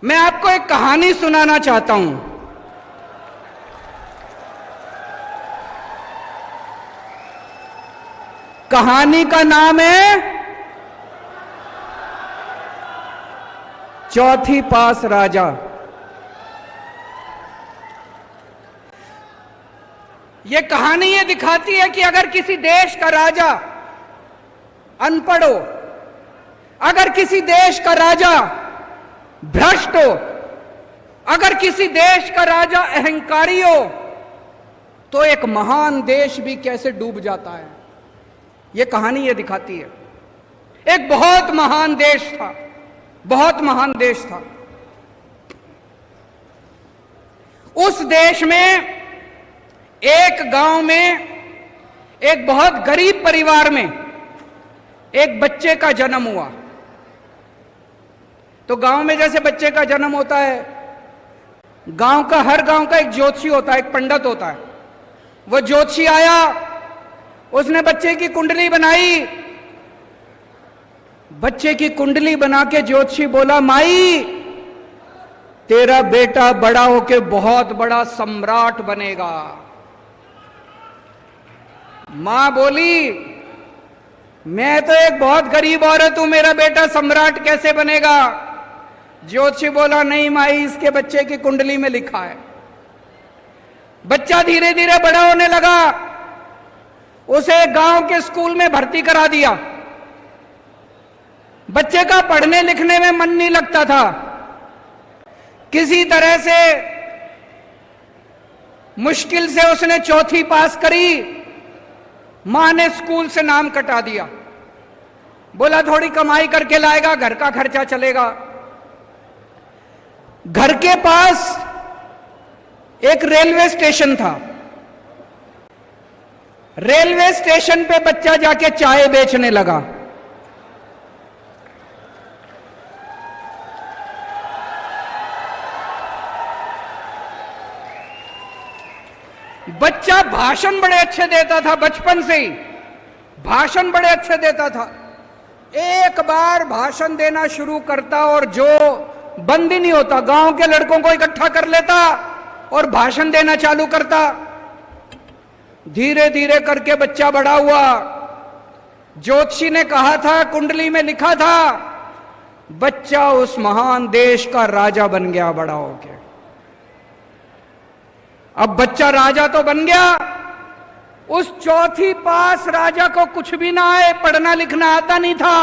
मैं आपको एक कहानी सुनाना चाहता हूं। कहानी का नाम है चौथी पास राजा। यह कहानी ये दिखाती है कि अगर किसी देश का राजा अनपढ़ हो, अगर किसी देश का राजा भ्रष्ट हो, अगर किसी देश का राजा अहंकारी हो, तो एक महान देश भी कैसे डूब जाता है। यह कहानी ये दिखाती है। एक बहुत महान देश था, बहुत महान देश था। उस देश में एक गांव में एक बहुत गरीब परिवार में एक बच्चे का जन्म हुआ। तो गांव में जैसे बच्चे का जन्म होता है, हर गांव का एक ज्योतिषी होता है, एक पंडित होता है। वो ज्योतिषी आया, उसने बच्चे की कुंडली बनाई। बच्चे की कुंडली बना के ज्योतिषी बोला, माई तेरा बेटा बड़ा होके बहुत बड़ा सम्राट बनेगा। मां बोली, मैं तो एक बहुत गरीब औरत हूं, मेरा बेटा सम्राट कैसे बनेगा। ज्योतिषी बोला, नहीं माई, इसके बच्चे की कुंडली में लिखा है। बच्चा धीरे धीरे बड़ा होने लगा। उसे गांव के स्कूल में भर्ती करा दिया। बच्चे का पढ़ने लिखने में मन नहीं लगता था। किसी तरह से मुश्किल से उसने चौथी पास करी। मां ने स्कूल से नाम कटा दिया। बोला थोड़ी कमाई करके लाएगा, घर का खर्चा चलेगा। घर के पास एक रेलवे स्टेशन था। रेलवे स्टेशन पे बच्चा जाके चाय बेचने लगा। बच्चा भाषण बड़े अच्छे देता था, बचपन से ही भाषण बड़े अच्छे देता था। एक बार भाषण देना शुरू करता और जो बंद ही नहीं होता, गांव के लड़कों को इकट्ठा कर लेता और भाषण देना चालू करता। धीरे धीरे करके बच्चा बड़ा हुआ। ज्योतिषी ने कहा था, कुंडली में लिखा था, बच्चा उस महान देश का राजा बन गया बड़ा होके। अब बच्चा राजा तो बन गया। उस चौथी पास राजा को कुछ भी ना आए, पढ़ना लिखना आता नहीं था,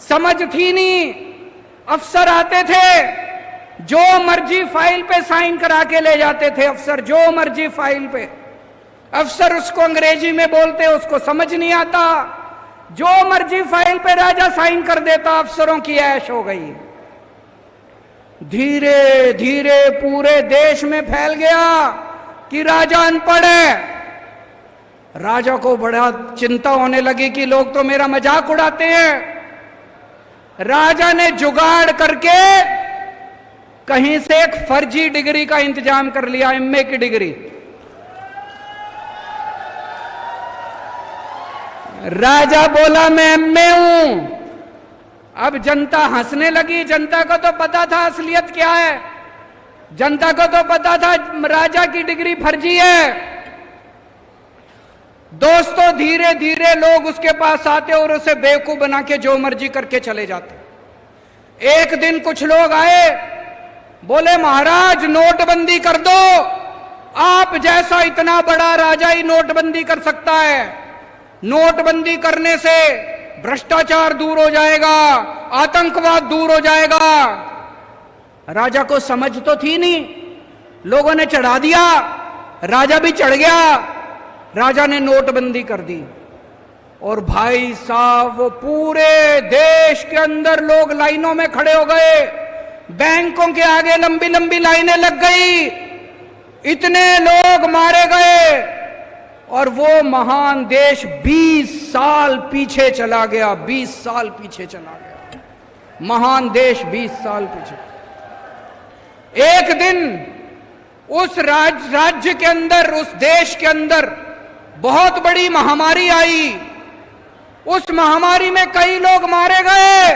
समझ थी नहीं। अफसर आते थे, जो मर्जी फाइल पे साइन करा के ले जाते थे अफसर, जो मर्जी फाइल पे। अफसर उसको अंग्रेजी में बोलते, उसको समझ नहीं आता। जो मर्जी फाइल पे राजा साइन कर देता, अफसरों की ऐश हो गई। धीरे धीरे पूरे देश में फैल गया कि राजा अनपढ़ है। राजा को बड़ा चिंता होने लगी कि लोग तो मेरा मजाक उड़ाते हैं। राजा ने जुगाड़ करके कहीं से एक फर्जी डिग्री का इंतजाम कर लिया, एमए की डिग्री। राजा बोला, मैं एमए हूं। अब जनता हंसने लगी। जनता को तो पता था असलियत क्या है। जनता को तो पता था राजा की डिग्री फर्जी है। दोस्तों, धीरे धीरे लोग उसके पास आते और उसे बेवकूफ बना के जो मर्जी करके चले जाते। एक दिन कुछ लोग आए, बोले, महाराज नोटबंदी कर दो। आप जैसा इतना बड़ा राजा ही नोटबंदी कर सकता है। नोटबंदी करने से भ्रष्टाचार दूर हो जाएगा, आतंकवाद दूर हो जाएगा। राजा को समझ तो थी नहीं, लोगों ने चढ़ा दिया, राजा भी चढ़ गया। राजा ने नोटबंदी कर दी और भाई साहब वो पूरे देश के अंदर लोग लाइनों में खड़े हो गए। बैंकों के आगे लंबी लंबी लाइनें लग गई। इतने लोग मारे गए और वो महान देश 20 साल पीछे चला गया। 20 साल पीछे चला गया महान देश, 20 साल पीछे। एक दिन उस राज्य के अंदर, उस देश के अंदर बहुत बड़ी महामारी आई। उस महामारी में कई लोग मारे गए।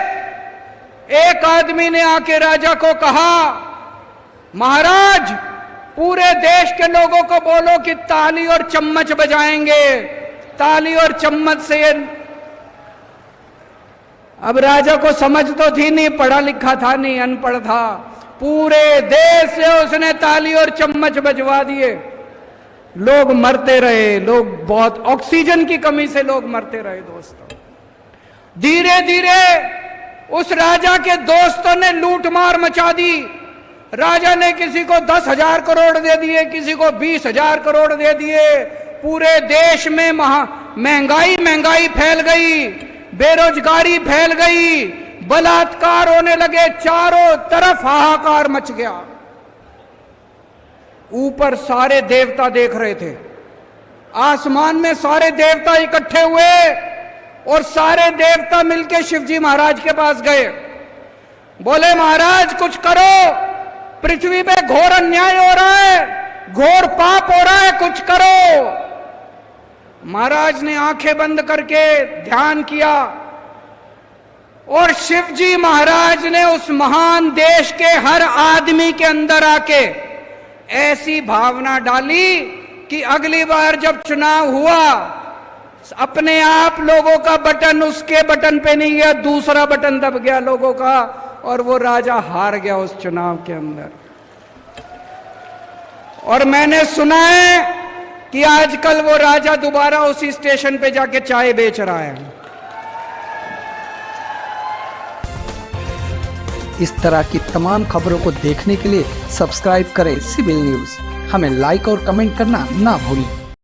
एक आदमी ने आके राजा को कहा, महाराज पूरे देश के लोगों को बोलो कि ताली और चम्मच बजाएंगे, ताली और चम्मच से। अब राजा को समझ तो थी नहीं, पढ़ा लिखा था नहीं, अनपढ़ था। पूरे देश से उसने ताली और चम्मच बजवा दिए। लोग मरते रहे, लोग बहुत ऑक्सीजन की कमी से लोग मरते रहे दोस्तों। धीरे धीरे उस राजा के दोस्तों ने लूटमार मचा दी। राजा ने किसी को 10,000 करोड़ दे दिए, किसी को 20,000 करोड़ दे दिए। पूरे देश में महंगाई फैल गई, बेरोजगारी फैल गई, बलात्कार होने लगे, चारों तरफ हाहाकार मच गया। ऊपर सारे देवता देख रहे थे, आसमान में सारे देवता इकट्ठे हुए और सारे देवता मिलके शिवजी महाराज के पास गए। बोले महाराज कुछ करो, पृथ्वी पे घोर अन्याय हो रहा है, घोर पाप हो रहा है, कुछ करो। महाराज ने आंखें बंद करके ध्यान किया और शिवजी महाराज ने उस महान देश के हर आदमी के अंदर आके ऐसी भावना डाली कि अगली बार जब चुनाव हुआ, अपने आप लोगों का बटन उसके बटन पे नहीं गया, दूसरा बटन दब गया लोगों का, और वो राजा हार गया उस चुनाव के अंदर। और मैंने सुना है कि आजकल वो राजा दोबारा उसी स्टेशन पे जाके चाय बेच रहा है। इस तरह की तमाम खबरों को देखने के लिए सब्सक्राइब करें सिविल न्यूज़। हमें लाइक और कमेंट करना ना भूलें।